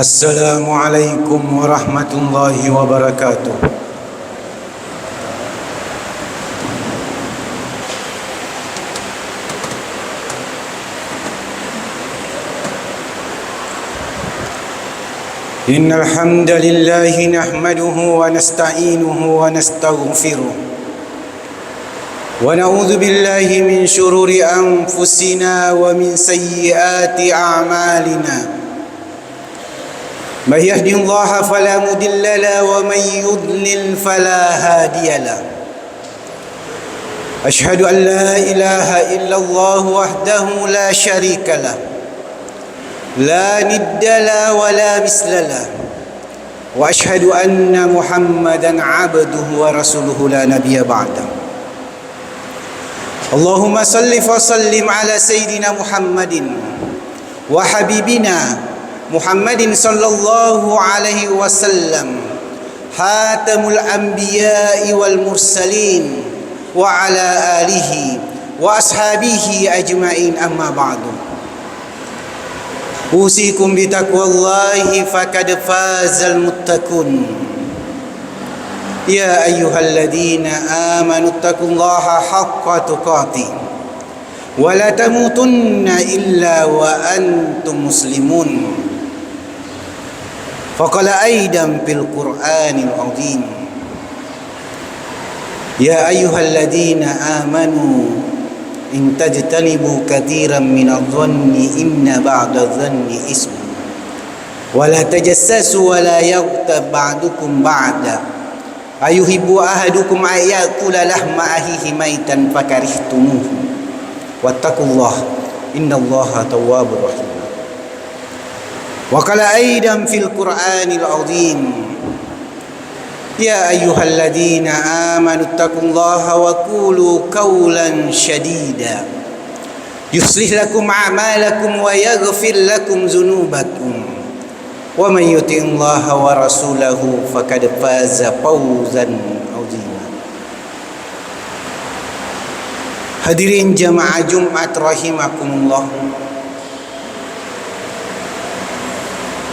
Assalamualaikum warahmatullahi wabarakatuh. Innal hamdalillahi nahmaduhu wa nasta'inuhu wa nastaghfiruh. Wa na'udzu billahi min shururi anfusina wa min sayyiati a'malina. من يهد الله فلا مضل له ومن يضلل فلا هادي له أشهد أن لا إله إلا الله وحده لا شريك له لا ند له ولا مثل له وأشهد أن محمدا عبده ورسوله لا نبي بعده اللهم صل وسلم على سيدنا محمد وحبيبنا محمد صلى الله عليه وسلم خاتم الأنبياء والمرسلين وعلى آله وأصحابه أجمعين أما بعد أوصيكم بتقوى الله فقد فاز المتقون يا أيها الذين آمنوا اتقوا الله حق تقاته ولا تموتن إلا وأنتم مسلمون فقال أيضا في القرآن العظيم يا أيها الذين آمنوا إن تجتنبوا كثيرا من الظن إن بعض الظن إثم ولا تجسسوا ولا يغتب بعضكم بعضا أيحب أحدكم أن يأكل لحم أخيه ميتا فكرهتموه واتقوا الله إن الله تواب رحيم وقال أيضا في القرآن العظيم يا أيها الذين آمنوا اتقوا الله وقولوا قولا سديدا يصلح لكم أعمالكم ويغفر لكم ذنوبكم ومن يطع الله ورسوله فقد فاز فوزا عظيما. Hadirin jamaah Jumat rahimakumullah.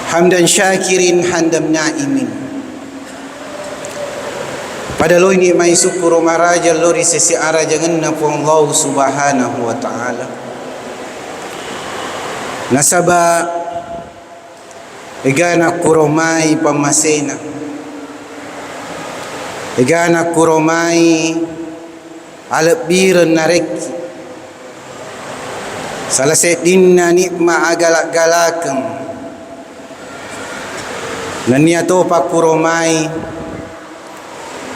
Hamdan syakirin handam na'imin. Pada lo ini mai syukur maraja lori sesi ara jangan napu Allah subhanahu wa ta'ala. Nasaba igana kuromai pamasena. Igana kuromai albiran nareki. Salah sedinna nikma agalak-galakam. Nania topa kuromai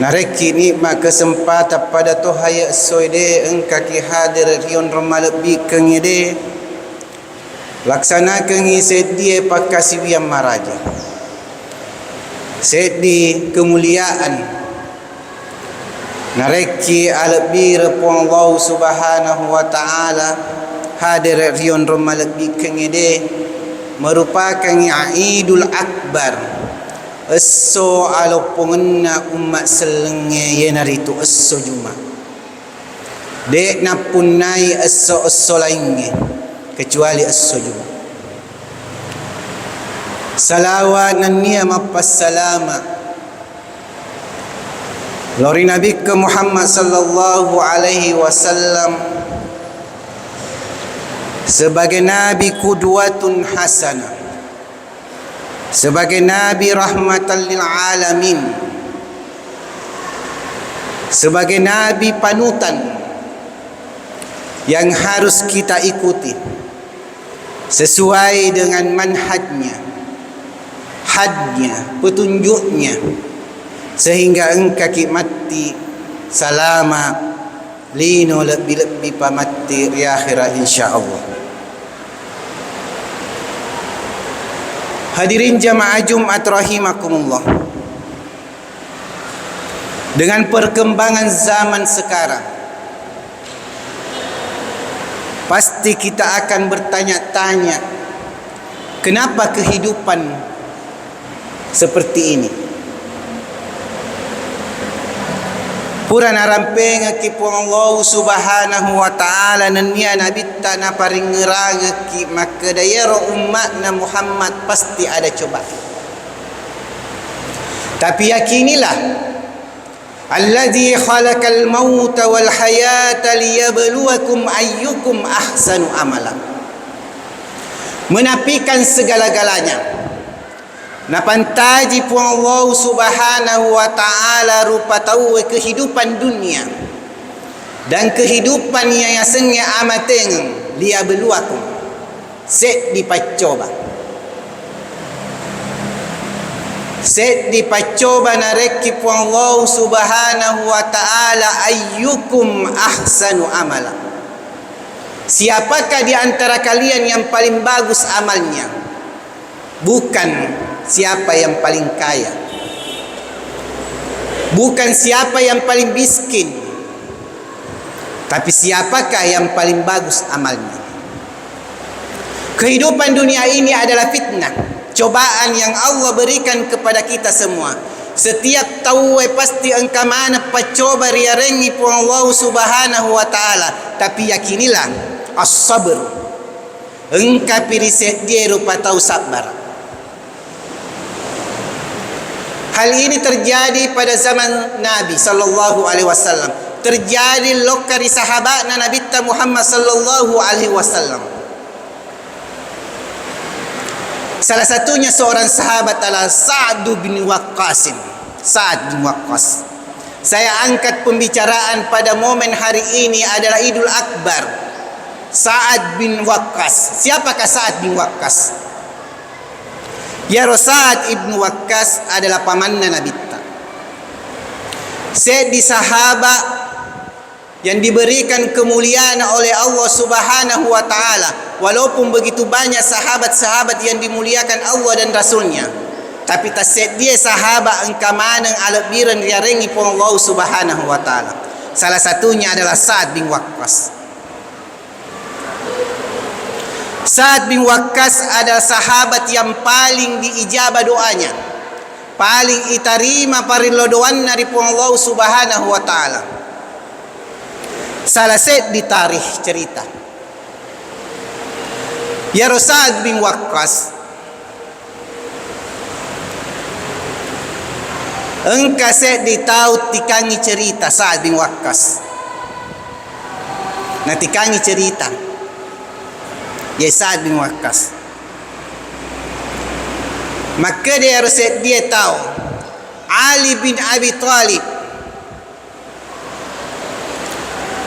nareki nikma kesempatan pada tohaya soide engkaki hadir rion ramal lebih kengide laksanakan sedie pakasiwian maraja sedi kemuliaan nareki albi repon Allah subhanahu wa ta'ala hadir rion ramal lebih kengide merupakan Idul Akbar. Esso alo pengenna umat selenge yenaritu esso Jumat. Dek napun nai esso lainnya kecuali esso Jumat. Salawat dan niam apa salama. Lori Nabi ke Muhammad sallallahu alaihi wasallam sebagai nabi qudwatun hasanah. Sebagai Nabi rahmatan lil alamin, sebagai Nabi panutan yang harus kita ikuti sesuai dengan manhajnya, hadnya, petunjuknya, sehingga engkau mati salama lino lebih pamati di akhirat insyaallah. Hadirin jamaah Jumat rahimakumullah. Dengan perkembangan zaman sekarang, pasti kita akan bertanya-tanya, kenapa kehidupan seperti ini? Purana rampeng ki pu Allah subhanahu wa ta'ala nania nabi ta na paring ngeraga ki maka dayaro umatna Muhammad pasti ada coba. Tapi yakinilah alladzi khalaqal mauta wal hayata liyabluwakum ayyukum ahsanu amala. Menafikan segala-galanya. Napantaji pu Allah subhanahu wa ta'ala rupa tahu kehidupan dunia dan kehidupan yang sengnya amateng dia beluakum set dipacoba nareki pu Allah subhanahu wa ta'ala ayyukum ahsanu amala. Siapakah di antara kalian yang paling bagus amalnya? Bukan siapa yang paling kaya, bukan siapa yang paling miskin, tapi siapakah yang paling bagus amalnya. Kehidupan dunia ini adalah fitnah, cobaan yang Allah berikan kepada kita semua. Setiap tahu pasti engkau mana pacoba riarengi pu Allah subhanahu wa ta'ala. Tapi yakinilah as-sabr, engkau piriset dia rupa tahu sabar. Hal ini terjadi pada zaman Nabi sallallahu alaihi wasallam. Terjadi lokari sahabatna Nabi Muhammad sallallahu alaihi wasallam. Salah satunya seorang sahabat adalah Sa'd bin Waqqas. Sa'd bin Waqqas. Saya angkat pembicaraan pada momen hari ini adalah Idul Akbar. Sa'd bin Waqqas. Siapakah Sa'd bin Waqqas? Ya Sa'd ibn Waqqas adalah pamanna Nabi. Di sahabat yang diberikan kemuliaan oleh Allah subhanahu wa ta'ala. Walaupun begitu banyak sahabat-sahabat yang dimuliakan Allah dan Rasulnya, tapi tak dia sahabat engkau manang alabiran riarengi pun Allah subhanahu wa ta'ala. Salah satunya adalah Sa'd bin Waqqas. Sa'd bin Waqqas adalah sahabat yang paling diijabah doanya, paling iterima parilo doan dari Allah subhanahu wa ta'ala. Salah set di tarikh cerita ya Sa'd bin Waqqas, engkau set di tahu tikangi cerita Sa'd bin Waqqas. Nah tikangi cerita ya Sa'd bin Waqqas, maka dia tahu Ali bin Abi Thalib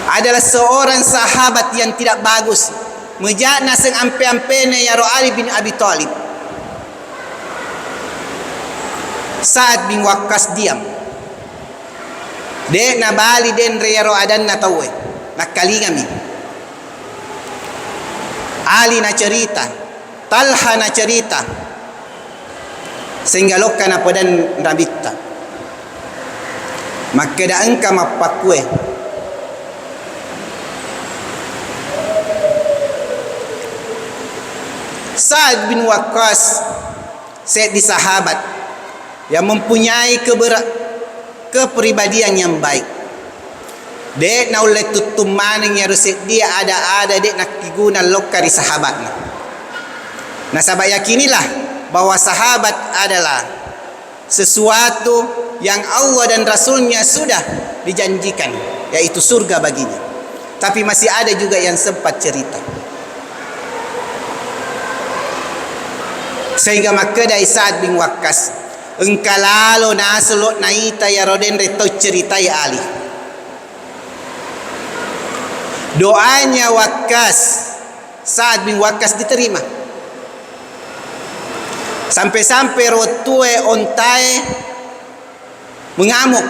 adalah seorang sahabat yang tidak bagus. Mejana seng ampe-ampene ya Ali bin Abi Thalib. Sa'd bin Waqqas diam. Dek na bali den reyaro adan na tawe. Nakalingami. Ali na cerita, Talha na cerita, sehingga lokkan apa dan rabita. Maka da engkau mapakwe. Sa'd bin Waqqas set di sahabat yang mempunyai kepribadian yang baik. Dek na oleh tutum maning ya rusit dia ada dek nak kiguna lokari sahabatnya. Nah sahabat yakinilah bahwa sahabat adalah sesuatu yang Allah dan Rasulnya sudah dijanjikan, yaitu surga baginya. Tapi masih ada juga yang sempat cerita. Sehingga maka dari Sa'd bin Waqqas engkalalo nasulot naita ya roden reto ceritai Ali. Doanya Waqqas, Sa'd bin Waqqas diterima. Sampai-sampai rotue ontae mengamuk.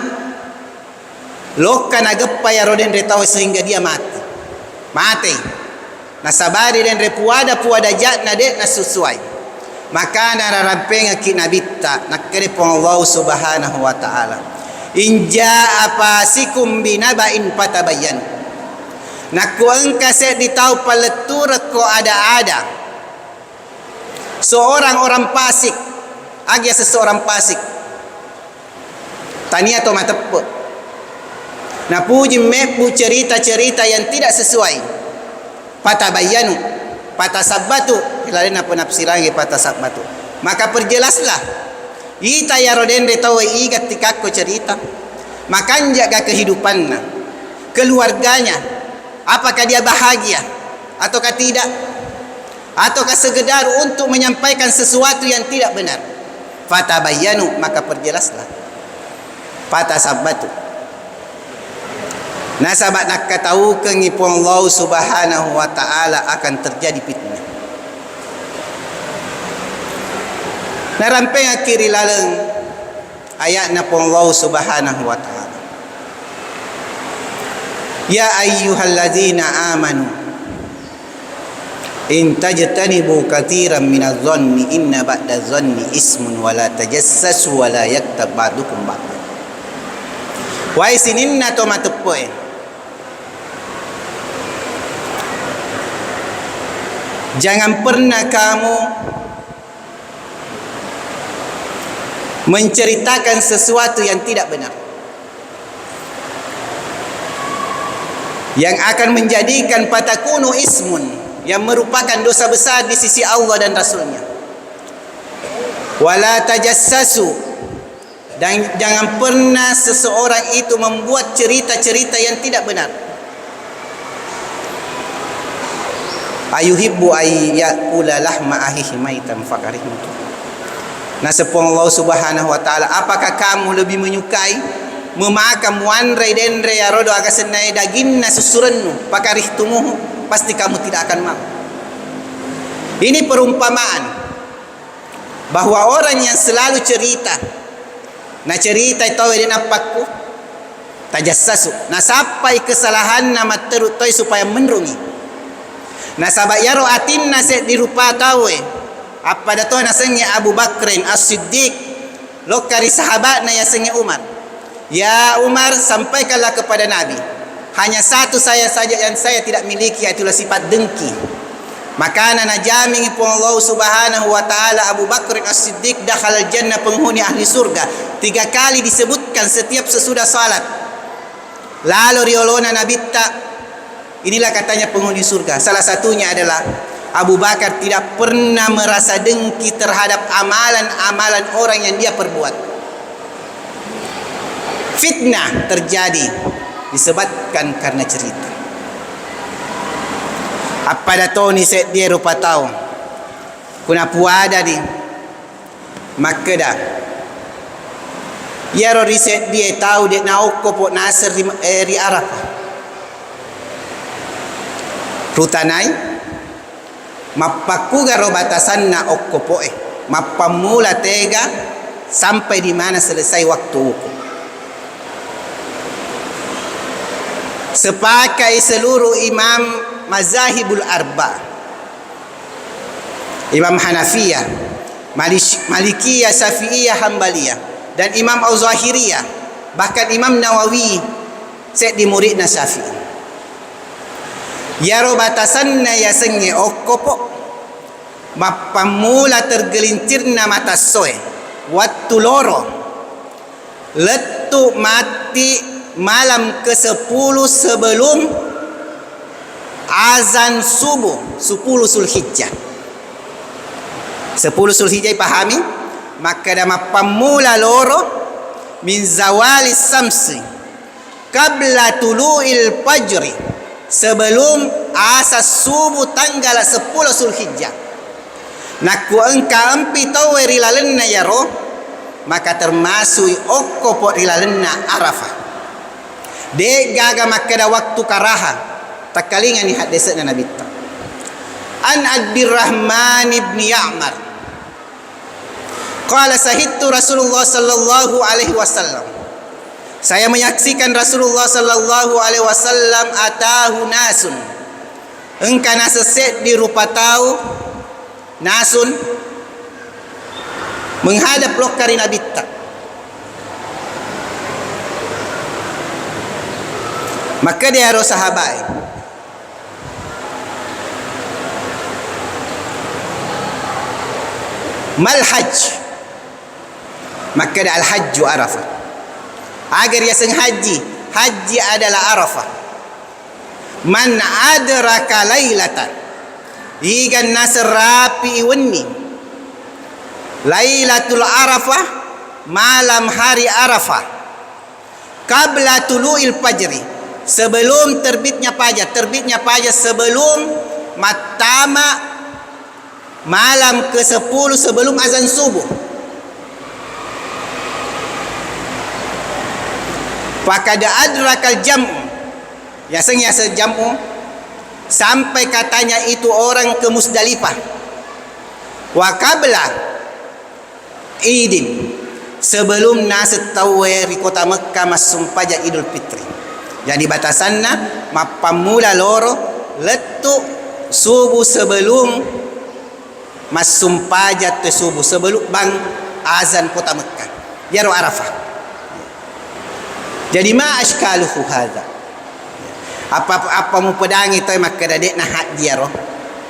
Loka nageppa ya roden retawe sehingga dia mati. Mati. Nasabari dan repuada jatna dek nasusuai. Maka nararampeng ki nabitta nakere pong Allah subhanahu wa ta'ala. Inja apasikum binaba'in patabayyan. Naku engka set ditau paletur ko ada seorang orang fasik, agi seseorang fasik tania to mateput Na puji mepu cerita-cerita yang tidak sesuai. Fatabayyanu, fatasabbatu, ilarin apa penafsiran fatasabbatu. Maka perjelaslah. Ita ya rodende tahu igat tikakko cerita. Makan jaga kehidupannya, keluarganya. Apakah dia bahagia ataukah tidak? Ataukah sekedar untuk menyampaikan sesuatu yang tidak benar? Fatabayyanu, maka perjelaslah. Fatasabbatu. Nah sahabat nak tahu kengipun Allah Subhanahu wa taala akan terjadi fitnah. Nah ramping akhiri laleng ayat napun Allah Subhanahu wa taala. Ya ayyuhalladzina amanu in tajtanibu katsiran minadh-dhanni inna ba'dadh-dhanni ismun wa la tajassasu wa la yaktab ba'dukum ba'dan. Wa isininna to matepoe. Jangan pernah kamu menceritakan sesuatu yang tidak benar, yang akan menjadikan fatakunu ismun, yang merupakan dosa besar di sisi Allah dan Rasulnya. Wala tajassasu, dan jangan pernah seseorang itu membuat cerita-cerita yang tidak benar. Ayuhibbu ayyakula lahma ahihi maitan fakarihmutu. Nah sepong Allah Subhanahu wa taala, apakah kamu lebih menyukai memakan wanre denre ya rodo aga senai daginna susurennu pakarihtumuhu, pasti kamu tidak akan mau. Ini perumpamaan bahwa orang yang selalu cerita, nah cerita itu dia napakku tajassasu, nah sampai kesalahan nama terutoi supaya menrungi. Nah sahabat yaro atin nase dirupa tawe apa dato nasengnya Abu Bakrin As-Siddiq lokari sahabat na yasengnya Umar. Ya Umar, sampaikanlah kepada Nabi, hanya satu saya saja yang saya tidak miliki, itulah sifat dengki. Maka najami pun Allah Subhanahu wa taala Abu Bakrin As-Siddiq dakhala jannah, penghuni ahli surga. 3 kali disebutkan setiap sesudah salat. Lalu riolona Nabi tak, inilah katanya penghuni surga. Salah satunya adalah Abu Bakar tidak pernah merasa dengki terhadap amalan-amalan orang yang dia perbuat. Fitnah terjadi disebabkan karena cerita. Apa dato ni set dia rupa tahu. Kuna puada di Makkah. Ya ro riset dia tahu dia na okko po nasir ri Arafah. Rutanai mappaku garo batasan na okko poe, mappamula tega sampai di mana selesai waktu hukum. Sepakai seluruh imam mazahibul arba, Imam Hanafiyah, Malikiyah, Syafi'iyah, Hambaliyah, dan Imam Al-Zahiriyah, bahkan Imam Nawawi set di muridna Syafi'i. Yaro batasanna ya senge okkopo mappamula tergelincirna mata soe waktu loro letu mati malam ke-10 sebelum azan subuh 10 Zulhijjah. 10 Zulhijjah pahami? Maka dah mappamula loro min zawali samsi qabla tulu'il fajri, sebelum asas subuh tanggal 10 Zulhijjah. Naku engka empi tawe rilalenna yaro, maka termasuk okko po rilalenna Arafah. De gaga makada waktu karaha takalingan ni hadisna Nabi ta. An Abdurrahman ibn Ya'mar qala sahidtu Rasulullah sallallahu alaihi wasallam, saya menyaksikan Rasulullah sallallahu alaihi wasallam atahu nasun, engkana seset di rupa tahu nasun menghadap lokari Nabi tak. Maka dia harus sahabat mal hajj, maka dia al hajju Arafah. Agar ia seng haji, haji adalah Arafah. Man adraka lailatan, igan nasrapi iwenni Lailatul Arafah, malam hari Arafah, qabla tulu'il fajri, sebelum terbitnya fajar. Terbitnya fajar sebelum matama malam ke-10, sebelum azan subuh. Faqad adrakal jam'u, ya sejam'u, sampai katanya itu orang ke Musdalifah. Wa qabla idin, sebelum naset tawe di kota Mekah masum pajak Idul Fitri. Jadi batasanna mapamula loro letu subuh sebelum masum pajak te subuh, sebelum bang azan kota Mekah. Yaro Arafah. Jadi ma ashkaluhu hadza, apa mu pedangi toy makada dek nah dia roh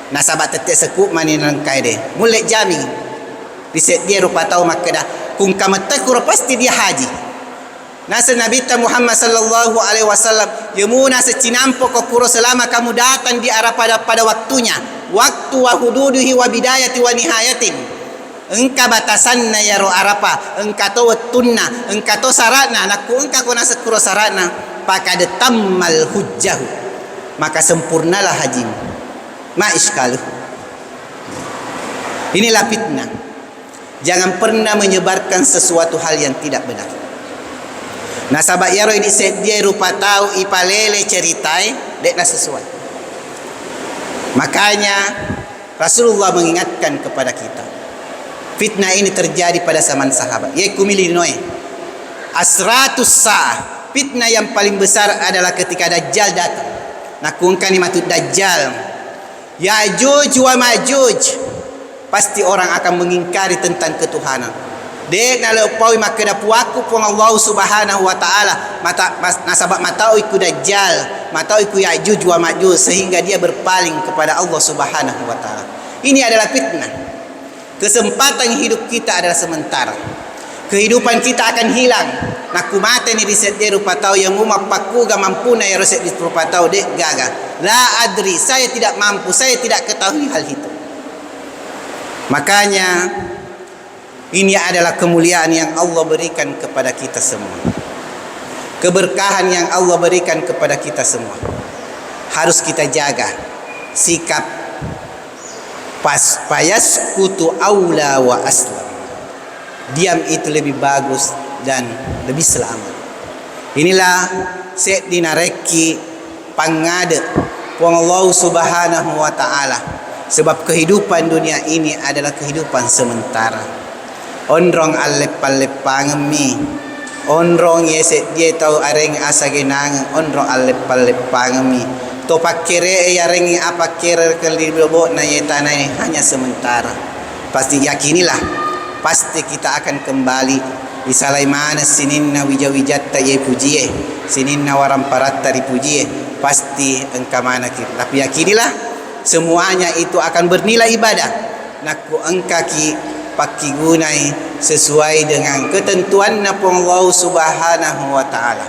nasabat tete sekuk mani nang kai de mulai jami diset dia rupa tahu makada kung kamata kura pasti dia haji. Nasa Nabi Muhammad sallallahu alaihi wasallam yemuna secinampo ko kuro selama kamu datang di arah pada waktunya, waktu wa hududuhi wa bidayati wa nihayatin. Engka batasanna ya ro Arafah, engka to wetunna, engka to saratna, naku engka ko nasa kuro saratna, pakad tammal hujjahu, maka sempurnalah hajimu. Ma iskalu. Inilah fitnah. Jangan pernah menyebarkan sesuatu hal yang tidak benar. Nasabak yaro ini dia rupa tahu ipalele ceritai dekna sesuatu. Makanya Rasulullah mengingatkan kepada kita. Fitnah ini terjadi pada zaman sahabat. Yaitu milih Noe. Asratus sa'ah. Fitnah yang paling besar adalah ketika Dajjal datang. Nakungkan matut Dajjal. Ya'juj wa Ma'juj. Pasti orang akan mengingkari tentang ketuhanan. Dek na lepawi maka dapuaku pun Allah Subhanahu wa taala. Mata nasabak matau iku Dajjal, matau iku Ya'juj wa Ma'juj, sehingga dia berpaling kepada Allah Subhanahu wa taala. Ini adalah fitnah. Kesempatan hidup kita adalah sementara. Kehidupan kita akan hilang. Naku mata ni riset dia rupa tahu yang rumah paku ga mampu na ya riset di rupa tahu dek gaga. La adri, saya tidak mampu, saya tidak ketahui hal itu. Makanya ini adalah kemuliaan yang Allah berikan kepada kita semua. Keberkahan yang Allah berikan kepada kita semua. Harus kita jaga sikap payas kutu aula wa aslam. Diam itu lebih bagus dan lebih selamat. Inilah set dinareki pangade Allah Subhanahu wa taala. Sebab kehidupan dunia ini adalah kehidupan sementara. Onrong alep-alep pangemi, onrong yeset dia tahu areng asa genang, onrong alep-alep pangemi. To pakere yareng apa kere kelibobo na yetana hanya sementara. Pasti yakinilah, pasti kita akan kembali di salaimana sininna wijawijatta ye pujie, sininna waramparatta ripujie. Pasti engkau mana kita. Tapi yakinilah semuanya itu akan bernilai ibadah. Naku engkaki paki gunai sesuai dengan ketentuan Allah Subhanahu wa taala.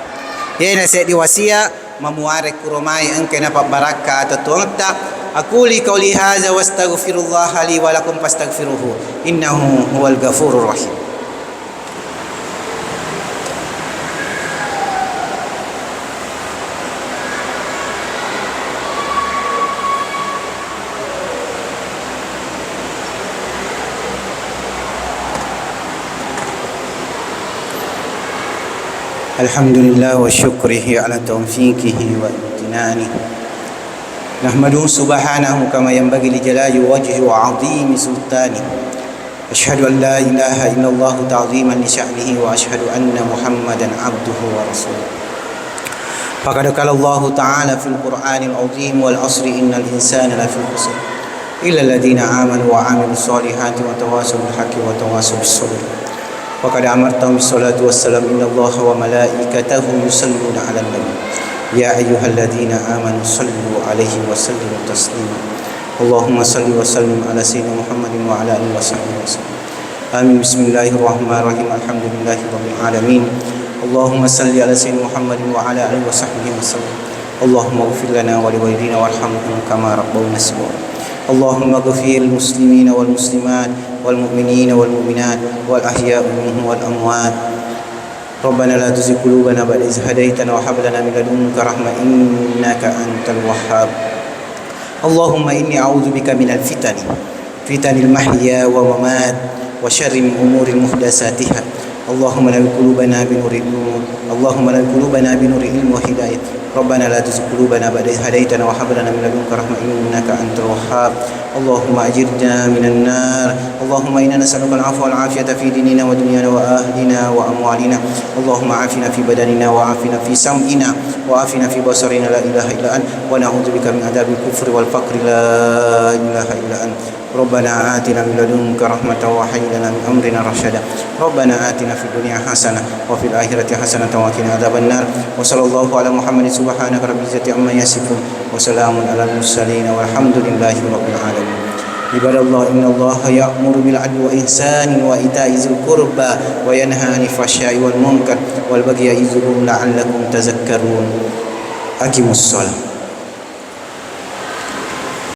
Ya nasihat diwasia memuare kurumai engkau dapat barakah atau tuangta. Aku li qauli hadza wastaghfirullah li wa lakum fastaghfiruhu innahu huwal ghafurur rahim. Alhamdulillah wa syukrihi ala taufiqihi wa imtinani. Nahmaduhu subhanahu kama yanbaghi li jalali wajhi wa 'azimi sultani. Asyhadu an la ilaha illallah ta'ziman li sya'nihi wa asyhadu anna Muhammadan 'abduhu wa rasuluh. Faqad qala Allah ta'ala fil Qur'anil 'azim wal 'asri innal insana lafii khusr illa alladziina aamanu wa 'amilus solihati wa tawassaw bil haqqi wa tawassaw bis sabr. Faqad amartahum bis salati wassalam innallaha wa malaikatahu yusalluna 'alan nabi ya ayyuhalladzina amanu sallu 'alaihi wa sallimu taslima. Allahumma salli wa sallim ala sayyidina Muhammadin wa ala alihi wa sahbihi wasallam. Amin. Bismillahirrahmanirrahim. Alhamdulillahirabbil alamin. اللهم صل على سيدنا محمد وعلى آله وصحبه وسلم. اللهم اغفر لنا ولوالدينا وارحمهم كما ربونا صغارا. اللهم اغفر المسلمين والمسلمات والمؤمنين والمؤمنات والأحياء منهم والأموات. ربنا لا تزغ قلوبنا بعد إذ هديتنا وهب لنا من لدنك رحمة إنك أنت الوهاب. اللهم إني أعوذ بك من الفتن، فتن المحيا والممات، وشر من أمور محدثاتها. اللهم نور قلوبنا بنور النور، اللهم نور قلوبنا بنور العلم وهداية. ربنا لا تزغ قلوبنا بعد إذ هديتنا وهب لنا من لدنك رحمة إنك أنت الوهاب. اللهم أجرنا من النار. اللهم إنا نسألك العفو والعافية في ديننا ودنيانا وأهلنا وأموالنا. اللهم عافنا في بدننا وعافنا في سمعنا وعافنا في بصرنا لا إله إلا أنت، ونعوذ بك من عذاب الكفر والفقر لا إله إلا أنت. ربنا آتنا من لدنك رحمة وهيئ لنا من أمرنا رشدا. ربنا آتنا في الدنيا حسنة وفي الآخرة حسنة وقنا عذاب النار. وصلى الله على محمد سبحانك رب العزة عما يصفون وسلام على المرسلين والحمد لله رب العالمين. عباد الله إن الله يأمر بالعدل والإحسان وإيتاء ذي القربى وينهى عن الفحشاء والمنكر والبغي يعظكم لعلكم تذكرون. أقيموا الصلاة.